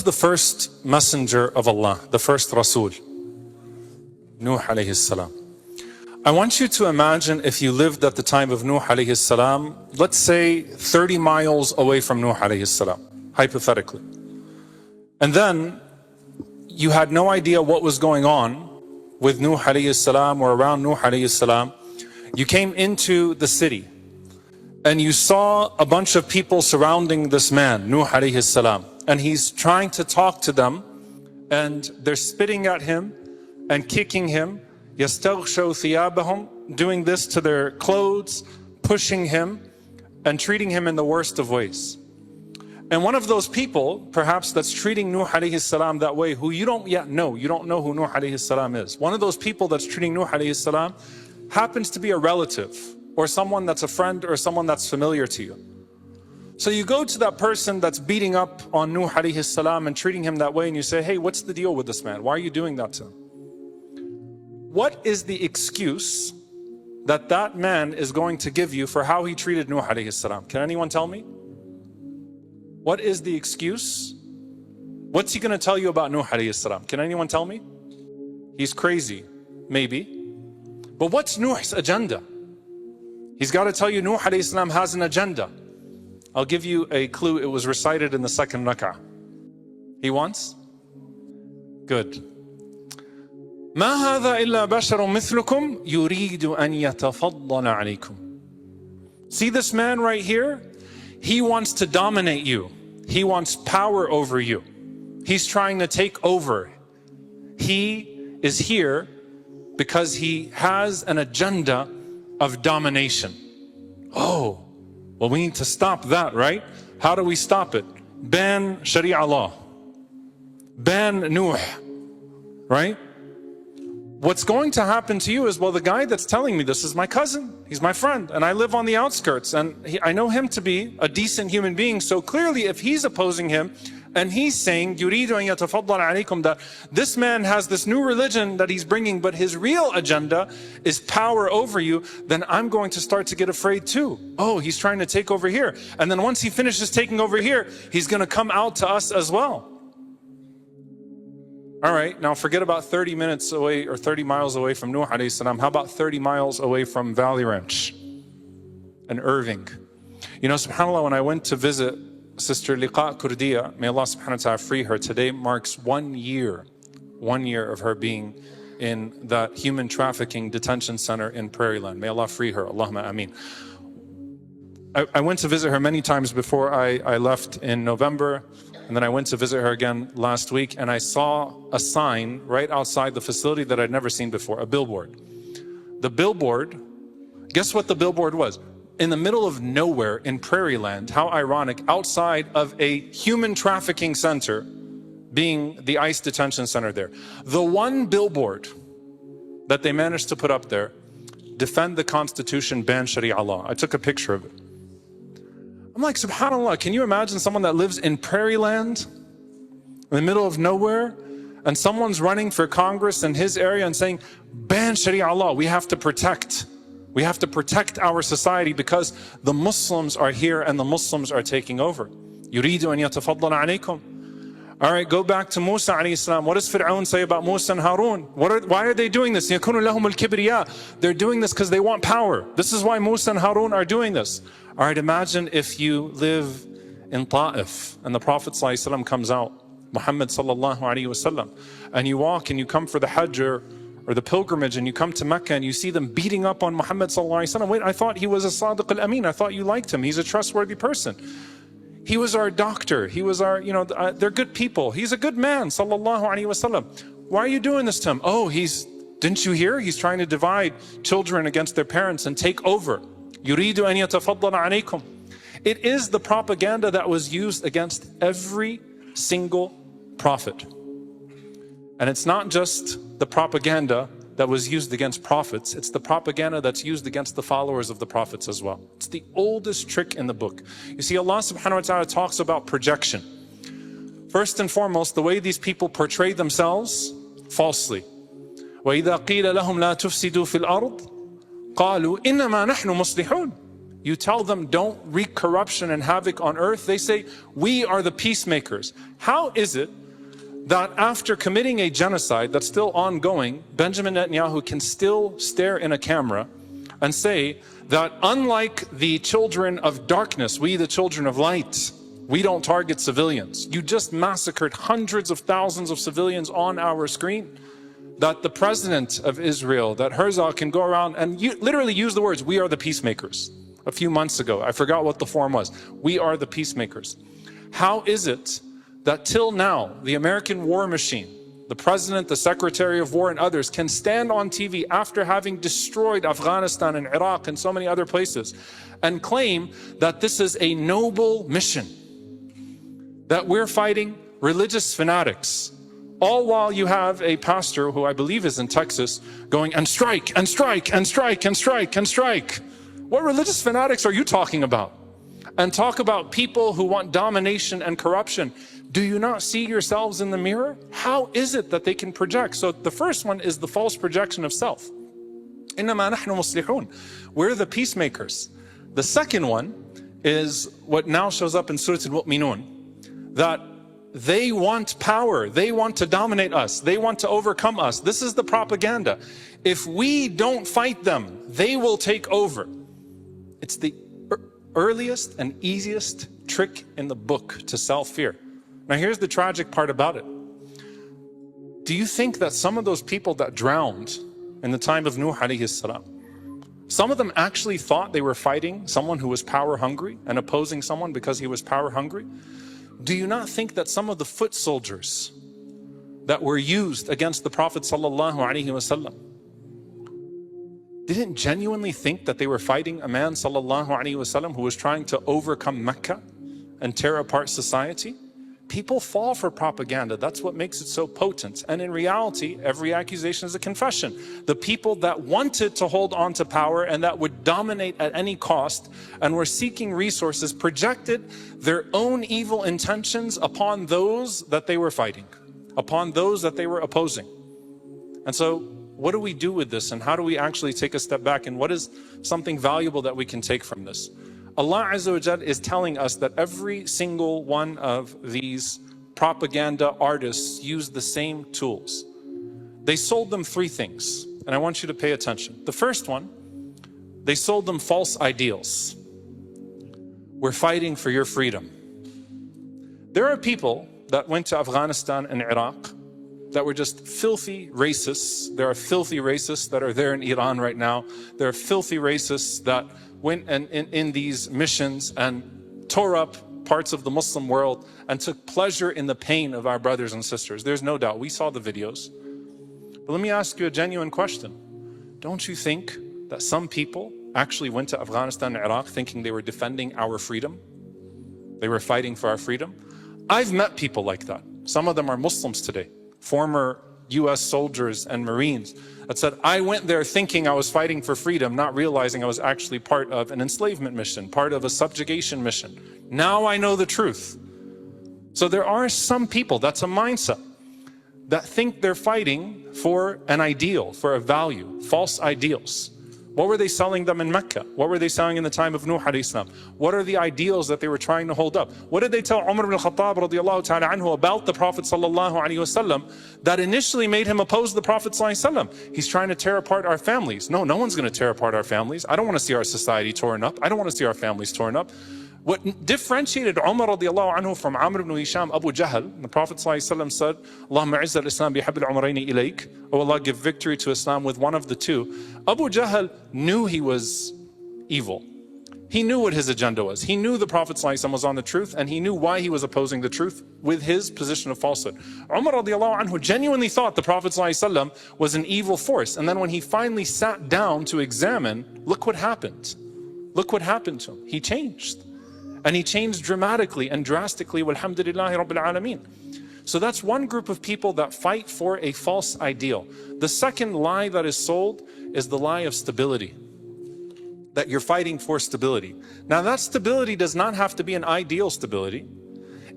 the first messenger of Allah, the first Rasul? Nuh alayhi salam. I want you to imagine if you lived at the time of Nuh alayhi salam, let's say 30 miles away from Nuh alayhi salam, hypothetically. And then you had no idea what was going on with Nuh alayhi salam or around Nuh alayhi salam. You came into the city and you saw a bunch of people surrounding this man, Nuh alayhi salam. And he's trying to talk to them and they're spitting at him and kicking him. يَسْتَغْشَوْ ثِيَابَهُمْ, doing this to their clothes, pushing him and treating him in the worst of ways. And one of those people, perhaps that's treating Nuh alayhi salam that way, who you don't yet know, you don't know who Nuh alayhi salam is. One of those people that's treating Nuh alayhi salam happens to be a relative or someone that's a friend or someone that's familiar to you. So you go to that person that's beating up on Nuh alayhi salam and treating him that way and you say, hey, what's the deal with this man? Why are you doing that to him? What is the excuse that that man is going to give you for how he treated Nuh alayhi salam? Can anyone tell me? What is the excuse? What's he going to tell you about Nuh alayhi salam? Can anyone tell me? He's crazy, maybe. But what's Nuh's agenda? He's got to tell you Nuh alayhi salam has an agenda. I'll give you a clue. It was recited in the second rak'ah. He wants? Good. ما هذا إلا بشر مثلكم يريد أن يتفضل عليكم. See this man right here? He wants to dominate you. He wants power over you. He's trying to take over. He is here because he has an agenda of domination. Oh, well, we need to stop that, right? How do we stop it? Ban Sharia law. Ban Nuh, right? What's going to happen to you is, well, the guy that's telling me this is my cousin. He's my friend, and I live on the outskirts, and I know him to be a decent human being. So clearly, if he's opposing him, and he's saying, يُرِيدُ أَن يَتَفَضَّلَ عَلَيْكُمْ, that this man has this new religion that he's bringing, but his real agenda is power over you, then I'm going to start to get afraid too. Oh, he's trying to take over here. And then once he finishes taking over here, he's going to come out to us as well. All right, now forget about 30 minutes away or 30 miles away from Nuh alayhi salam. How about 30 miles away from Valley Ranch and Irving? You know, subhanAllah, when I went to visit Sister Liqa Kurdiya, may Allah subhanahu wa ta'ala free her, today marks 1 year of her being in that human trafficking detention center in Prairie Land. May Allah free her, Allahumma ameen. I went to visit her many times before I left in November. And then I went to visit her again last week, and I saw a sign right outside the facility that I'd never seen before, a billboard. The billboard, guess what the billboard was? In the middle of nowhere in Prairie Land, how ironic, outside of a human trafficking center, being the ICE detention center there. The one billboard that they managed to put up there, defend the Constitution, ban Sharia law. I took a picture of it. I'm like, subhanAllah, can you imagine someone that lives in Prairie Land, in the middle of nowhere, and someone's running for Congress in his area and saying, ban Sharia law, we have to protect our society because the Muslims are here and the Muslims are taking over. يُرِيدُ أَن يَتَفَضَّلَ عَلَيْكُمْ. All right, go back to Musa alayhi salam. What does Fir'aun say about Musa and Harun? Why are they doing this? يَكُونُ لَهُمُ الْكِبْرِيَاء. They're doing this because they want power. This is why Musa and Harun are doing this. All right, imagine if you live in Ta'if and the Prophet ﷺ comes out, Muhammad sallallahu alaihi wasallam, and you walk and you come for the Hajj or the pilgrimage and you come to Mecca and you see them beating up on Muhammad sallallahu alaihi wasallam. Wait, I thought he was a Sadiq al-Amin. I thought you liked him. He's a trustworthy person. He was our doctor. He was our, they're good people. He's a good man, sallallahu alaihi wasallam. Why are you doing this to him? Oh, didn't you hear? He's trying to divide children against their parents and take over. يُرِيدُ أَن يَتَفَضَّلَ عَلَيْكُمْ. It is the propaganda that was used against every single prophet. And it's not just the propaganda that was used against prophets, it's the propaganda that's used against the followers of the prophets as well. It's the oldest trick in the book. You see, Allah subhanahu wa ta'ala talks about projection. First and foremost, the way these people portray themselves falsely. وَإِذَا قِيلَ لَهُمْ لَا تُفْسِدُوا فِي الْأَرْضِ قالوا إنما نحن مصلحون. You tell them don't wreak corruption and havoc on earth. They say, we are the peacemakers. How is it that after committing a genocide that's still ongoing, Benjamin Netanyahu can still stare in a camera and say that unlike the children of darkness, we the children of light, we don't target civilians. You just massacred hundreds of thousands of civilians on our screen. That the president of Israel, that Herzog, can go around and literally use the words, we are the peacemakers. A few months ago, I forgot what the form was. We are the peacemakers. How is it that till now, the American war machine, the president, the secretary of war, and others can stand on TV after having destroyed Afghanistan and Iraq and so many other places and claim that this is a noble mission, that we're fighting religious fanatics, all while you have a pastor who I believe is in Texas going and strike and strike and strike and strike and strike. What religious fanatics are you talking about? And talk about people who want domination and corruption. Do you not see yourselves in the mirror? How is it that they can project? So the first one is the false projection of self. إِنَّمَا نَحْنُ مُصْلِحُونَ. We're the peacemakers. The second one is what now shows up in Surah Al-Mu'minun, that they want power, they want to dominate us, they want to overcome us. This is the propaganda. If we don't fight them, they will take over. It's the earliest and easiest trick in the book to sell fear. Now here's the tragic part about it. Do you think that some of those people that drowned in the time of Nuh alayhi salam, some of them actually thought they were fighting someone who was power hungry and opposing someone because he was power hungry? Do you not think that some of the foot soldiers that were used against the Prophet sallallahu alaihi wasallam didn't genuinely think that they were fighting a man sallallahu alaihi wasallam who was trying to overcome Mecca and tear apart society? People fall for propaganda. That's what makes it so potent. And in reality, every accusation is a confession. The people that wanted to hold on to power and that would dominate at any cost and were seeking resources projected their own evil intentions upon those that they were fighting, upon those that they were opposing. And so what do we do with this, and how do we actually take a step back, and what is something valuable that we can take from this? Allah Azza wa Jal is telling us that every single one of these propaganda artists used the same tools. They sold them three things, and I want you to pay attention. The first one, they sold them false ideals. We're fighting for your freedom. There are people that went to Afghanistan and Iraq that were just filthy racists. There are filthy racists that are there in Iran right now. There are filthy racists that went in these missions and tore up parts of the Muslim world and took pleasure in the pain of our brothers and sisters. There's no doubt. We saw the videos. But let me ask you a genuine question. Don't you think that some people actually went to Afghanistan and Iraq thinking they were defending our freedom? They were fighting for our freedom? I've met people like that. Some of them are Muslims today, former US soldiers and Marines, that said, I went there thinking I was fighting for freedom, not realizing I was actually part of an enslavement mission, part of a subjugation mission. Now I know the truth. So there are some people, that's a mindset, that think they're fighting for an ideal, for a value, false ideals. What were they selling them in Mecca? What were they selling in the time of Nuh alayhi salam? What are the ideals that they were trying to hold up? What did they tell Umar ibn al-Khattab radiallahu ta'ala anhu about the Prophet sallallahu alaihi wasallam that initially made him oppose the Prophet sallallahu alaihi wasallam? He's trying to tear apart our families. No, no one's going to tear apart our families. I don't want to see our society torn up. I don't want to see our families torn up. What differentiated Umar radiallahu anhu from Amr ibn Hisham, Abu Jahl, the Prophet ﷺ said, Allahumma izz al-Islam bihabl al-umrayni ilayk. Oh Allah, give victory to Islam with one of the two. Abu Jahl knew he was evil. He knew what his agenda was. He knew the Prophet ﷺ was on the truth, and he knew why he was opposing the truth with his position of falsehood. Umar radiallahu anhu genuinely thought the Prophet ﷺ was an evil force. And then when he finally sat down to examine, look what happened. Look what happened to him. He changed. And he changed dramatically and drastically, walhamdulillahi rabbil alameen. So that's one group of people that fight for a false ideal. The second lie that is sold is the lie of stability. That you're fighting for stability. Now that stability does not have to be an ideal stability.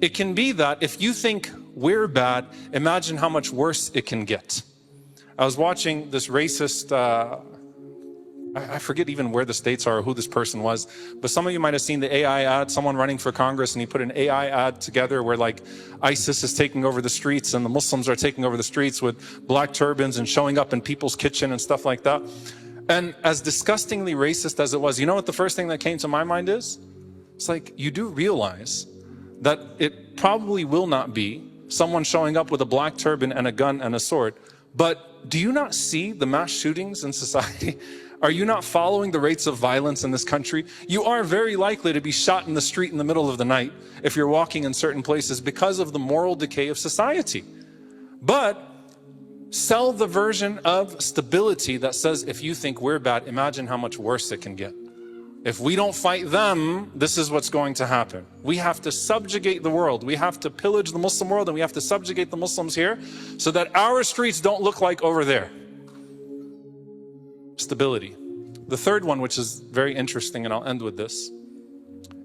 It can be that if you think we're bad, imagine how much worse it can get. I was watching this racist, I forget even where the states are or who this person was, but some of you might have seen the AI ad, someone running for Congress, and he put an AI ad together where like ISIS is taking over the streets and the Muslims are taking over the streets with black turbans and showing up in people's kitchen and stuff like that. And as disgustingly racist as it was, you know what the first thing that came to my mind is? It's like, you do realize that it probably will not be someone showing up with a black turban and a gun and a sword, but do you not see the mass shootings in society? Are you not following the rates of violence in this country? You are very likely to be shot in the street in the middle of the night if you're walking in certain places because of the moral decay of society. But sell the version of stability that says, if you think we're bad, imagine how much worse it can get. If we don't fight them, this is what's going to happen. We have to subjugate the world. We have to pillage the Muslim world, and we have to subjugate the Muslims here so that our streets don't look like over there. Stability. The third one, which is very interesting, and I'll end with this,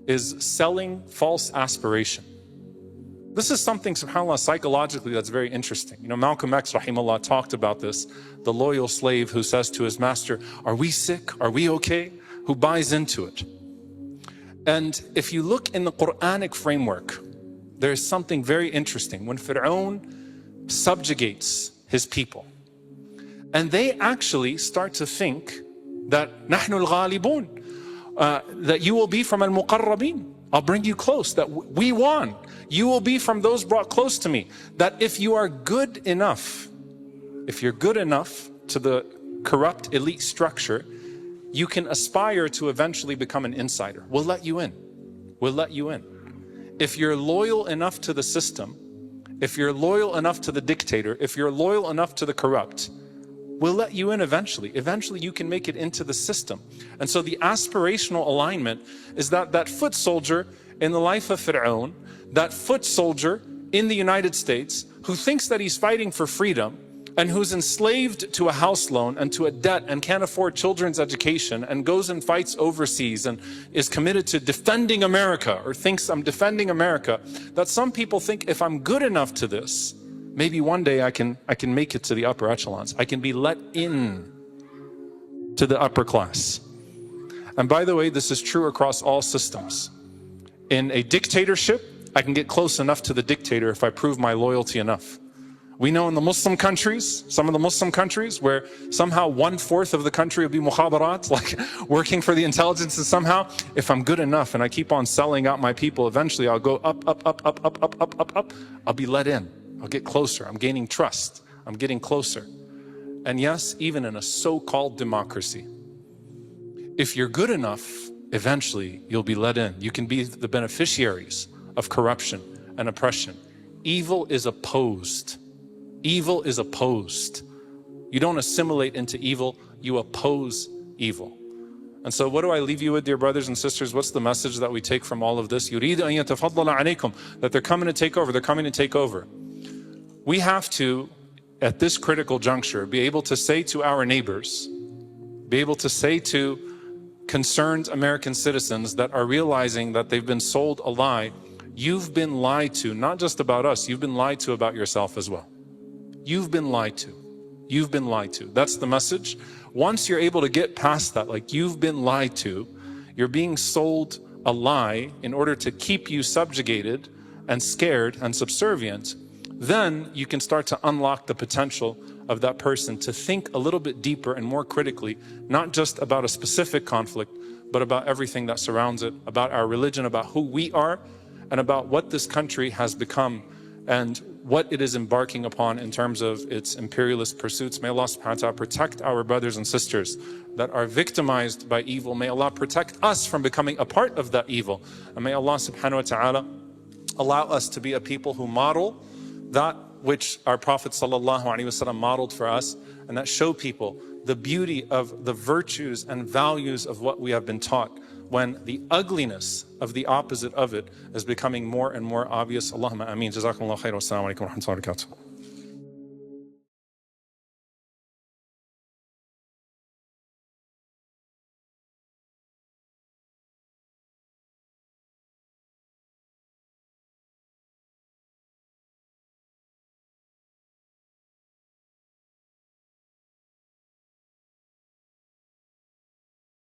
is selling false aspiration. This is something, subhanAllah, psychologically that's very interesting. You know, Malcolm X, rahimahullah, talked about this. The loyal slave who says to his master, are we sick? Are we okay? Who buys into it. And if you look in the Quranic framework, there's something very interesting. When Fir'aun subjugates his people, and they actually start to think that نحن الغالبون, that you will be from al-muqarrabin. I'll bring you close, that we won. You will be from those brought close to me. That if you are good enough, if you're good enough to the corrupt elite structure, you can aspire to eventually become an insider. We'll let you in. We'll let you in. If you're loyal enough to the system, if you're loyal enough to the dictator, if you're loyal enough to the corrupt, we'll let you in eventually. Eventually you can make it into the system. And so the aspirational alignment is that foot soldier in the life of Fir'aun, that foot soldier in the United States who thinks that he's fighting for freedom, and who's enslaved to a house loan and to a debt and can't afford children's education and goes and fights overseas and is committed to defending America or thinks I'm defending America, that some people think if I'm good enough to this, maybe one day I can make it to the upper echelons. I can be let in to the upper class. And by the way, this is true across all systems. In a dictatorship, I can get close enough to the dictator if I prove my loyalty enough. We know in the Muslim countries, some of the Muslim countries, where somehow 1/4 of the country will be mukhabarat, like working for the intelligence, and somehow, if I'm good enough and I keep on selling out my people, eventually I'll go up, up, up, up, up, up, up, up, up. I'll be let in. I'll get closer. I'm gaining trust. I'm getting closer. And yes, even in a so-called democracy, if you're good enough, eventually you'll be let in. You can be the beneficiaries of corruption and oppression. Evil is opposed. Evil is opposed. You don't assimilate into evil, you oppose evil. And so what do I leave you with, dear brothers and sisters? What's the message that we take from all of this? يُرِيدُ أَن يَتَفَضَّلَ عَلَيْكُمْ, that they're coming to take over, they're coming to take over. We have to, at this critical juncture, be able to say to our neighbors, be able to say to concerned American citizens that are realizing that they've been sold a lie, you've been lied to, not just about us, you've been lied to about yourself as well. You've been lied to. You've been lied to. That's the message. Once you're able to get past that, like you've been lied to, you're being sold a lie in order to keep you subjugated and scared and subservient, then you can start to unlock the potential of that person to think a little bit deeper and more critically, not just about a specific conflict, but about everything that surrounds it, about our religion, about who we are, and about what this country has become and what it is embarking upon in terms of its imperialist pursuits. May Allah subhanahu wa ta'ala protect our brothers and sisters that are victimized by evil. May Allah protect us from becoming a part of that evil. And may Allah subhanahu wa ta'ala allow us to be a people who model that which our Prophet sallallahu alaihi wasallam modeled for us, and that show people the beauty of the virtues and values of what we have been taught, when the ugliness of the opposite of it is becoming more and more obvious. Allahumma ameen. Jazakumullah khair. Wassalamu alaikum wa rahmatullahi wa barakatuh.